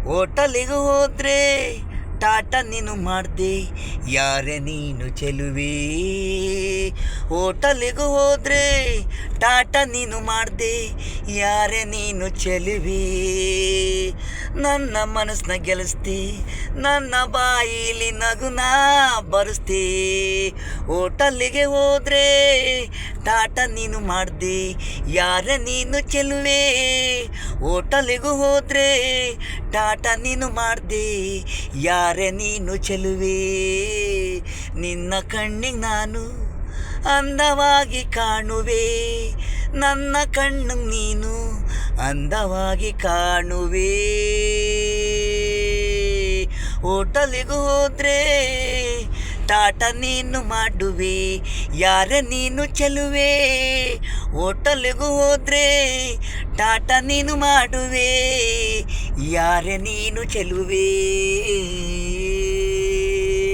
ಹೋಟಲಿಗೆ ಹೋದ್ರೆ ಟಾಟ ನೀನು ಮಾಡ್ದೆ, ಯಾರೇ ನೀನು ಚೆಲುವೆ. ಹೋಟಲಿಗೆ ಹೋದ್ರೆ ಟಾಟ ನೀನು ಮಾಡ್ದೆ, ಯಾರೇ ನೀನು ಚೆಲುವೆ. ನನ್ನ ಮನಸ್ಸನ್ನ ಗೆಲ್ಲಿಸ್ದೆ, ನನ್ನ ಬಾಯಿಲಿ ನಗುನ ಬರೆಸ್ದೆ. ಹೋಟಲಿಗೆ ಹೋದ್ರೆ ಟಾಟ ನೀನು ಮಾಡ್ದೆ, ಯಾರೇ ನೀನು ಚೆಲುವೆ. ಹೋಟಲಿಗೆ ಹೋದ್ರೆ ಟಾಟ ನೀನು ಮಾಡ್ದೆ, ಯಾರೇ ನೀನು ಚೆಲುವೆ. ನಿನ್ನ ಕಣ್ಣಿಗೆ ನಾನು ಅಂದವಾಗಿ ಕಾಣುವೆ, ನನ್ನ ಕಣ್ಣು ನೀನು ಅಂದವಾಗಿ ಕಾಣುವೆ. ಹೋಟಲಿಗೆ ಹೋದ್ರೆ ಟಾಟ ನೀನು ಮಾಡುವೆ, ಯಾರೇ ನೀನು ಚೆಲುವೆ. ಹೋಟಲಿಗೆ ಹೋದ್ರೆ ಟಾಟ ನೀನು ಮಾಡುವೆ, ಯಾರೇ ನೀನು ಚೆಲುವೆ.